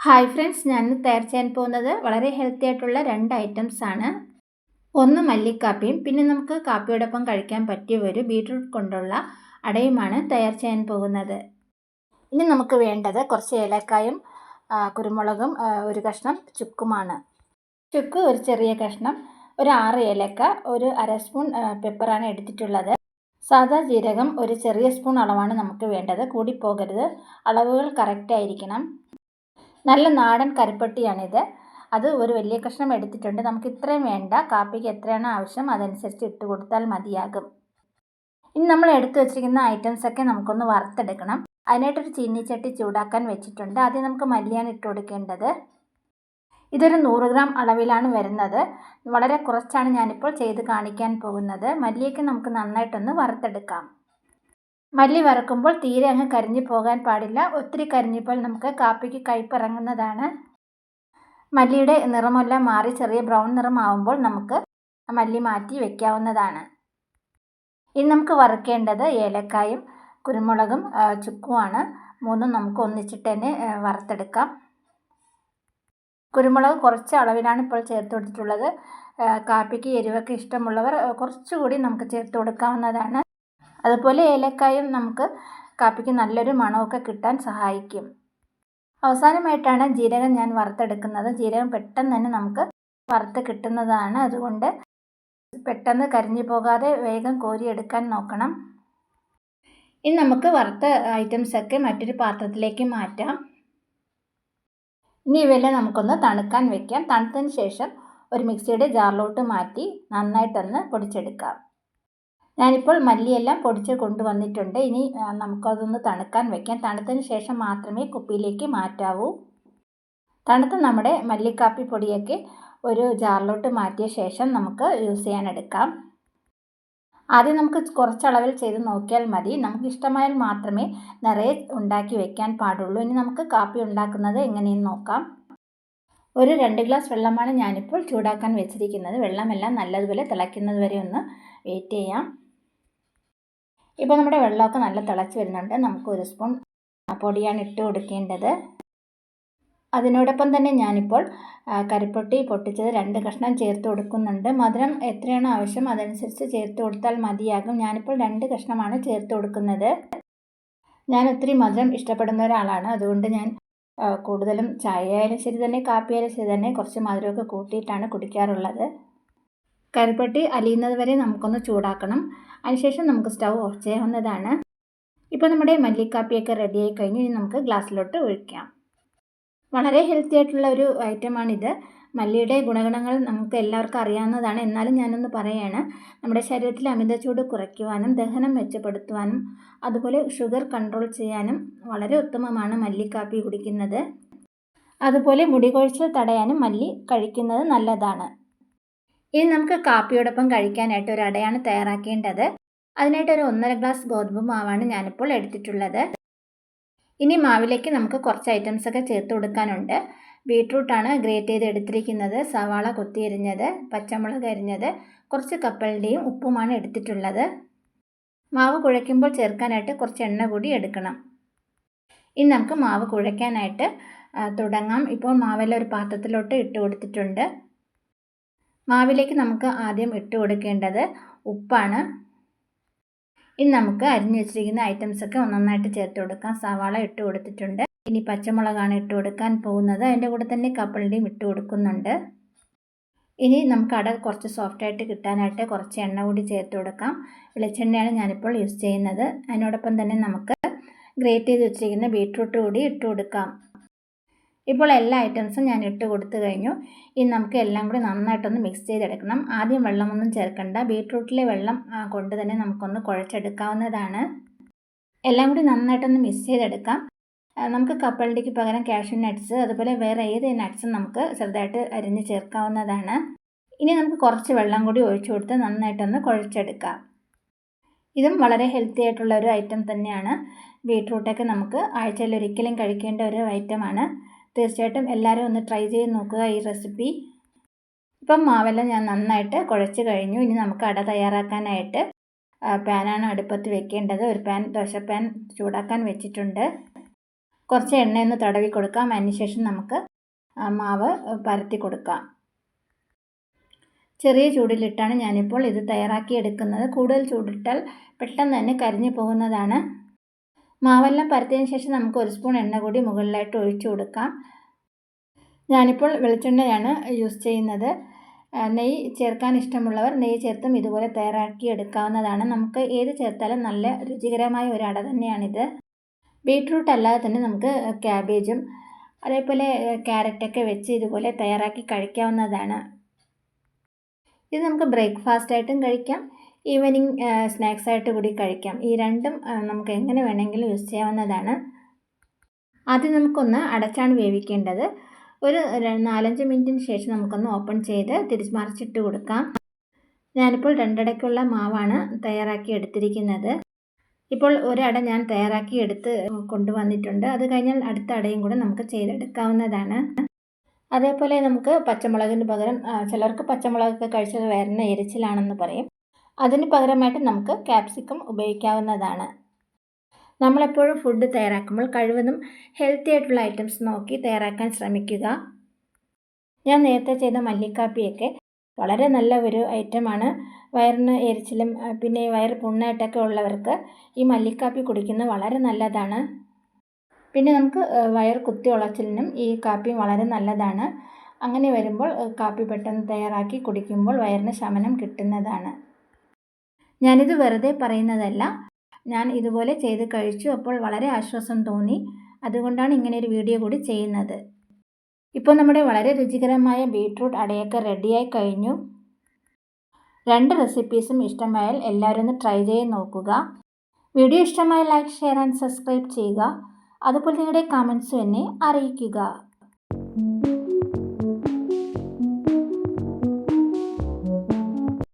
Hi friends, ഞാൻ തയ്യാർ ചെയ്യാൻ പോകുന്നത് വളരെ ഹെൽത്തി ആയിട്ടുള്ള 2 ഐറ്റംസ് ആണ്. ഒന്ന് മല്ലിക്കാപ്പിയും പിന്നെ നമുക്ക് കാപ്പിയോടൊപ്പം കഴിക്കാൻ പറ്റിയ ഒരു ബീട്രൂട്ട് കൊണ്ടുള്ള അടയുമാണ് തയ്യാർ ചെയ്യാൻ പോകുന്നത്. ഇനി നമുക്ക് വേണ്ടത് കുറച്ച് ഏലക്കായും കുരുമുളകും ഒരു കഷ്ണം ചുക്കുമാണ്. ചുക്ക് ഒരു ചെറിയ കഷ്ണം, ഒരു 6 ഏലക്ക, ഒരു അര സ്പൂൺ പെപ്പറാണ് എടുത്തിട്ടുള്ളത്. സാദാ ജീരകം ഒരു ചെറിയ സ്പൂൺ അളവാണ് നമുക്ക് വേണ്ടത്, കൂടിപ്പോകരുത്. അളവുകൾ കറക്റ്റ് ആയിരിക്കണം. നല്ല നാടൻ കരിപ്പട്ടിയാണിത്. അത് ഒരു വലിയ കഷ്ണം എടുത്തിട്ടുണ്ട്. നമുക്ക് ഇത്രയും വേണ്ട, കാപ്പിക്ക് എത്രയാണ് ആവശ്യം അതനുസരിച്ച് ഇട്ട് കൊടുത്താൽ മതിയാകും. ഇനി നമ്മൾ എടുത്തു വച്ചിരിക്കുന്ന ഐറ്റംസൊക്കെ നമുക്കൊന്ന് വറുത്തെടുക്കണം. അതിനായിട്ടൊരു ചീനിച്ചട്ടി ചൂടാക്കാൻ വെച്ചിട്ടുണ്ട്. ആദ്യം നമുക്ക് മല്ലിയാണ് ഇട്ട് കൊടുക്കേണ്ടത്. ഇതൊരു 100 ഗ്രാം അളവിലാണ് വരുന്നത്. വളരെ കുറച്ചാണ് ഞാനിപ്പോൾ ചെയ്ത് കാണിക്കാൻ പോകുന്നത്. മല്ലിയൊക്കെ നമുക്ക് നന്നായിട്ടൊന്ന് വറുത്തെടുക്കാം. മല്ലി വറുക്കുമ്പോൾ തീരെ അങ്ങ് കരിഞ്ഞു പോകാൻ പാടില്ല. ഒത്തിരി കരിഞ്ഞപ്പോൾ നമുക്ക് കാപ്പിക്ക് കയ്പിറങ്ങുന്നതാണ്. മല്ലിയുടെ നിറമെല്ലാം മാറി ചെറിയ ബ്രൗൺ നിറമാവുമ്പോൾ നമുക്ക് മല്ലി മാറ്റി വയ്ക്കാവുന്നതാണ്. ഇനി നമുക്ക് വറുക്കേണ്ടത് ഏലക്കായും കുരുമുളകും ചുക്കുമാണ്. മൂന്നും നമുക്ക് ഒന്നിച്ചിട്ട് തന്നെ വറുത്തെടുക്കാം. കുരുമുളക് കുറച്ച് അളവിലാണ് ഇപ്പോൾ ചേർത്ത് കൊടുത്തിട്ടുള്ളത്. കാപ്പിക്ക് എരിവൊക്കെ ഇഷ്ടമുള്ളവർ കുറച്ചുകൂടി നമുക്ക് ചേർത്ത് കൊടുക്കാവുന്നതാണ്. അതുപോലെ ഏലക്കായും നമുക്ക് കാപ്പിക്ക് നല്ലൊരു മണമൊക്കെ കിട്ടാൻ സഹായിക്കും. അവസാനമായിട്ടാണ് ജീരകം ഞാൻ വറുത്തെടുക്കുന്നത്. ജീരകം പെട്ടെന്ന് തന്നെ നമുക്ക് വറുത്ത് കിട്ടുന്നതാണ്. അതുകൊണ്ട് പെട്ടെന്ന് കരിഞ്ഞു പോകാതെ വേഗം കോരിയെടുക്കാൻ നോക്കണം. ഇനി നമുക്ക് വറുത്ത ഐറ്റംസൊക്കെ മറ്റൊരു പാത്രത്തിലേക്ക് മാറ്റാം. ഇനി ഇവയെല്ലാം നമുക്കൊന്ന് തണുക്കാൻ വയ്ക്കാം. തണുത്തതിന് ശേഷം ഒരു മിക്സിയുടെ ജാറിലോട്ട് മാറ്റി നന്നായിട്ടൊന്ന് പൊടിച്ചെടുക്കാം. ഞാനിപ്പോൾ മല്ലിയെല്ലാം പൊടിച്ച് കൊണ്ടുവന്നിട്ടുണ്ട്. ഇനി നമുക്കതൊന്ന് തണുക്കാൻ വയ്ക്കാം. തണുത്തതിന് ശേഷം മാത്രമേ കുപ്പിയിലേക്ക് മാറ്റാവൂ. തണുത്ത നമ്മുടെ മല്ലിക്കാപ്പി പൊടിയൊക്കെ ഒരു ജാറിലോട്ട് മാറ്റിയ ശേഷം നമുക്ക് യൂസ് ചെയ്യാനെടുക്കാം. ആദ്യം നമുക്ക് കുറച്ചളവിൽ ചെയ്ത് നോക്കിയാൽ മതി. നമുക്ക് ഇഷ്ടമായാൽ മാത്രമേ നിറയെ ഉണ്ടാക്കി വയ്ക്കാൻ പാടുള്ളൂ. ഇനി നമുക്ക് കാപ്പി ഉണ്ടാക്കുന്നത് എങ്ങനെയെന്ന് നോക്കാം. ഒരു 2 ഗ്ലാസ് വെള്ളമാണ് ഞാനിപ്പോൾ ചൂടാക്കാൻ വെച്ചിരിക്കുന്നത്. വെള്ളമെല്ലാം നല്ലതുപോലെ തിളയ്ക്കുന്നത് വരെ ഒന്ന് വെയിറ്റ് ചെയ്യാം. ഇപ്പോൾ നമ്മുടെ വെള്ളമൊക്കെ നല്ല തിളച്ച് വരുന്നുണ്ട്. നമുക്ക് 1 സ്പൂൺ പൊടിയാണ് ഇട്ട് കൊടുക്കേണ്ടത്. അതിനോടൊപ്പം തന്നെ ഞാനിപ്പോൾ കരിപ്പട്ടി പൊട്ടിച്ചത് 2 കഷ്ണം ചേർത്ത് കൊടുക്കുന്നുണ്ട്. മധുരം എത്രയാണ് ആവശ്യം അതനുസരിച്ച് ചേർത്ത് കൊടുത്താൽ മതിയാകും. ഞാനിപ്പോൾ 2 കഷ്ണമാണ് ചേർത്ത് കൊടുക്കുന്നത്. ഞാൻ ഒത്തിരി മധുരം ഇഷ്ടപ്പെടുന്ന ഒരാളാണ്. അതുകൊണ്ട് ഞാൻ കൂടുതലും ചായ ആയാലും ശരി തന്നെ കാപ്പി ആയാലും ശരി തന്നെ കുറച്ച് മധുരമൊക്കെ കൂട്ടിയിട്ടാണ് കുടിക്കാറുള്ളത്. കരിപ്പട്ടി അലിയുന്നത് വരെ നമുക്കൊന്ന് ചൂടാക്കണം. അതിനുശേഷം നമുക്ക് സ്റ്റൗ ഓഫ് ചെയ്യാവുന്നതാണ്. ഇപ്പോൾ നമ്മുടെ മല്ലിക്കാപ്പിയൊക്കെ റെഡിയായി കഴിഞ്ഞു. ഇനി നമുക്ക് ഗ്ലാസ്സിലോട്ട് ഒഴിക്കാം. വളരെ ഹെൽത്തി ആയിട്ടുള്ള ഒരു ഐറ്റമാണിത്. മല്ലിയുടെ ഗുണഗണങ്ങൾ നമുക്ക് എല്ലാവർക്കും അറിയാവുന്നതാണ്. എന്നാലും ഞാനൊന്ന് പറയുകയാണ്. നമ്മുടെ ശരീരത്തിലെ അമിതചൂട് കുറയ്ക്കുവാനും ദഹനം മെച്ചപ്പെടുത്തുവാനും അതുപോലെ ഷുഗർ കൺട്രോൾ ചെയ്യാനും വളരെ ഉത്തമമാണ് മല്ലിക്കാപ്പി കുടിക്കുന്നത്. അതുപോലെ മുടി കൊഴിച്ചിൽ തടയാനും മല്ലി കഴിക്കുന്നത് നല്ലതാണ്. ഇനി നമുക്ക് കാപ്പിയോടൊപ്പം കഴിക്കാനായിട്ട് ഒരു അടയാണ് തയ്യാറാക്കേണ്ടത്. അതിനായിട്ട് ഒരു 1.5 ഗ്ലാസ് ഗോതമ്പ് മാവാണ് ഞാനിപ്പോൾ എടുത്തിട്ടുള്ളത്. ഇനി മാവിലേക്ക് നമുക്ക് കുറച്ച് ഐറ്റംസൊക്കെ ചേർത്ത് കൊടുക്കാനുണ്ട്. ബീട്രൂട്ടാണ് ഗ്രേറ്റ് ചെയ്ത് എടുത്തിരിക്കുന്നത്, സവാള കൊത്തി അരിഞ്ഞത്, പച്ചമുളക് അരിഞ്ഞത്, കുറച്ച് കപ്പലണ്ടിയും ഉപ്പുമാണ് എടുത്തിട്ടുള്ളത്. മാവ് കുഴയ്ക്കുമ്പോൾ ചേർക്കാനായിട്ട് കുറച്ച് എണ്ണ കൂടി എടുക്കണം. ഇനി നമുക്ക് മാവ് കുഴയ്ക്കാനായിട്ട് തുടങ്ങാം. ഇപ്പോൾ മാവെല്ലാം ഒരു പാത്രത്തിലോട്ട് ഇട്ട് കൊടുത്തിട്ടുണ്ട്. മാവിലേക്ക് നമുക്ക് ആദ്യം ഇട്ട് കൊടുക്കേണ്ടത് ഉപ്പാണ്. ഇനി നമുക്ക് അരിഞ്ഞു വെച്ചിരിക്കുന്ന ഐറ്റംസൊക്കെ ഒന്നൊന്നായിട്ട് ചേർത്ത് കൊടുക്കാം. സവാള ഇട്ട് കൊടുത്തിട്ടുണ്ട്. ഇനി പച്ചമുളകാണ് ഇട്ട് കൊടുക്കാൻ പോകുന്നത്. അതിൻ്റെ കൂടെ തന്നെ കപ്പലണ്ടിയും ഇട്ട് കൊടുക്കുന്നുണ്ട്. ഇനി നമുക്ക് അട കുറച്ച് സോഫ്റ്റായിട്ട് കിട്ടാനായിട്ട് കുറച്ച് എണ്ണ കൂടി ചേർത്ത് കൊടുക്കാം. വെളിച്ചെണ്ണയാണ് ഞാനിപ്പോൾ യൂസ് ചെയ്യുന്നത്. അതിനോടൊപ്പം തന്നെ നമുക്ക് ഗ്രേറ്റ് ചെയ്ത് വെച്ചിരിക്കുന്ന ബീട്രൂട്ട് കൂടി ഇട്ട് കൊടുക്കാം. ഇപ്പോൾ എല്ലാ ഐറ്റംസും ഞാൻ ഇട്ട് കൊടുത്തു കഴിഞ്ഞു. ഇനി നമുക്ക് എല്ലാം കൂടി നന്നായിട്ടൊന്ന് മിക്സ് ചെയ്തെടുക്കണം. ആദ്യം വെള്ളമൊന്നും ചേർക്കണ്ട. ബീട്രൂട്ടിലെ വെള്ളം കൊണ്ട് തന്നെ നമുക്കൊന്ന് കുഴച്ചെടുക്കാവുന്നതാണ്. എല്ലാം കൂടി നന്നായിട്ടൊന്ന് മിക്സ് ചെയ്തെടുക്കാം. നമുക്ക് കപ്പലണ്ടിക്ക് പകരം കാഷ്യൂ നട്ട്സ് അതുപോലെ വേറെ ഏത് നട്ട്സും നമുക്ക് ചെറുതായിട്ട് അരിഞ്ഞ് ചേർക്കാവുന്നതാണ്. ഇനി നമുക്ക് കുറച്ച് വെള്ളം കൂടി ഒഴിച്ചു കൊടുത്ത് നന്നായിട്ടൊന്ന് കുഴച്ചെടുക്കാം. ഇതും വളരെ ഹെൽത്തി ആയിട്ടുള്ള ഒരു ഐറ്റം തന്നെയാണ്. ബീട്രൂട്ടൊക്കെ നമുക്ക് ആഴ്ചയിൽ ഒരിക്കലും കഴിക്കേണ്ട ഒരു ഐറ്റമാണ്. തീർച്ചയായിട്ടും എല്ലാവരും ഒന്ന് ട്രൈ ചെയ്ത് നോക്കുക ഈ റെസിപ്പി. ഇപ്പം മാവെല്ലാം ഞാൻ നന്നായിട്ട് കുഴച്ച് കഴിഞ്ഞു. ഇനി നമുക്ക് അട തയ്യാറാക്കാനായിട്ട് പാനാണ് അടുപ്പത്ത് വെക്കേണ്ടത്. ഒരു ദോശ പാൻ ചൂടാക്കാൻ വെച്ചിട്ടുണ്ട്. കുറച്ച് എണ്ണയൊന്ന് തടവി കൊടുക്കാം. അതിനുശേഷം നമുക്ക് മാവ് പരത്തി കൊടുക്കാം. ചെറിയ ചൂടിലിട്ടാണ് ഞാനിപ്പോൾ ഇത് തയ്യാറാക്കി എടുക്കുന്നത്. കൂടുതൽ ചൂടിട്ടാൽ പെട്ടെന്ന് തന്നെ കരിഞ്ഞു പോകുന്നതാണ്. മാവെല്ലാം പരത്തിയതിന് ശേഷം നമുക്ക് 1 സ്പൂൺ എണ്ണ കൂടി മുകളിലായിട്ട് ഒഴിച്ചു കൊടുക്കാം. ഞാനിപ്പോൾ വെളിച്ചെണ്ണയാണ് യൂസ് ചെയ്യുന്നത്. നെയ്യ് ചേർക്കാൻ ഇഷ്ടമുള്ളവർ നെയ്യ് ചേർത്തും ഇതുപോലെ തയ്യാറാക്കി എടുക്കാവുന്നതാണ്. നമുക്ക് ഏത് ചേർത്താലും നല്ല രുചികരമായ ഒരു അട തന്നെയാണിത്. ബീട്രൂട്ട് അല്ലാതെ തന്നെ നമുക്ക് ക്യാബേജും അതേപോലെ ക്യാരറ്റൊക്കെ വെച്ച് ഇതുപോലെ തയ്യാറാക്കി കഴിക്കാവുന്നതാണ്. ഇത് നമുക്ക് ബ്രേക്ക്ഫാസ്റ്റ് ആയിട്ടും കഴിക്കാം, ഈവനിങ് സ്നാക്സ് ആയിട്ട് കൂടി കഴിക്കാം. ഈ രണ്ടും നമുക്ക് എങ്ങനെ വേണമെങ്കിലും യൂസ് ചെയ്യാവുന്നതാണ്. ആദ്യം നമുക്കൊന്ന് അടച്ചാണ് വേവിക്കേണ്ടത്. ഒരു 4-5 മിനിറ്റിന് ശേഷം നമുക്കൊന്ന് ഓപ്പൺ ചെയ്ത് മറിച്ചിട്ട് കൊടുക്കാം. ഞാനിപ്പോൾ 2 അടയ്ക്കുള്ള മാവാണ് തയ്യാറാക്കി എടുത്തിരിക്കുന്നത്. ഇപ്പോൾ ഒരട ഞാൻ തയ്യാറാക്കി എടുത്ത് കൊണ്ടുവന്നിട്ടുണ്ട്. അത് കഴിഞ്ഞാൽ അടുത്ത അടയും കൂടെ നമുക്ക് ചെയ്തെടുക്കാവുന്നതാണ്. അതേപോലെ നമുക്ക് പച്ചമുളകിന് പകരം ചിലർക്ക് പച്ചമുളകൊക്കെ കഴിച്ചത് വയറിന് എരിച്ചിലാണെന്ന് പറയും. അതിന് പകരമായിട്ട് നമുക്ക് ക്യാപ്സിക്കം ഉപയോഗിക്കാവുന്നതാണ്. നമ്മളെപ്പോഴും ഫുഡ് തയ്യാറാക്കുമ്പോൾ കഴിവതും ഹെൽത്തി ആയിട്ടുള്ള ഐറ്റംസ് നോക്കി തയ്യാറാക്കാൻ ശ്രമിക്കുക. ഞാൻ നേരത്തെ ചെയ്ത മല്ലിക്കാപ്പിയൊക്കെ വളരെ നല്ല ഒരു ഐറ്റമാണ്. വയറിന് എരിച്ചിലും പിന്നെ വയറ് പുണ്ണായിട്ടൊക്കെ ഉള്ളവർക്ക് ഈ മല്ലിക്കാപ്പി കുടിക്കുന്നത് വളരെ നല്ലതാണ്. പിന്നെ നമുക്ക് വയർ കുത്തി ഉളച്ചിലിനും ഈ കാപ്പി വളരെ നല്ലതാണ്. അങ്ങനെ വരുമ്പോൾ കാപ്പി പെട്ടെന്ന് തയ്യാറാക്കി കുടിക്കുമ്പോൾ വയറിന് ശമനം കിട്ടുന്നതാണ്. ഞാനിത് വെറുതെ പറയുന്നതല്ല. ഞാൻ ഇതുപോലെ ചെയ്ത് കഴിച്ചു. അപ്പോൾ വളരെ ആശ്വാസം തോന്നി. അതുകൊണ്ടാണ് ഇങ്ങനെ ഒരു വീഡിയോ കൂടി ചെയ്യുന്നത്. ഇപ്പോൾ നമ്മുടെ വളരെ രുചികരമായ ബീട്രൂട്ട് അടയൊക്കെ റെഡിയായി കഴിഞ്ഞു. 2 റെസിപ്പീസും ഇഷ്ടമായാൽ എല്ലാവരും ഒന്ന് ട്രൈ ചെയ്ത് നോക്കുക. വീഡിയോ ഇഷ്ടമായ ലൈക്ക്, ഷെയർ ആൻഡ് സബ്സ്ക്രൈബ് ചെയ്യുക. അതുപോലെ നിങ്ങളുടെ കമൻസും എന്നെ അറിയിക്കുക.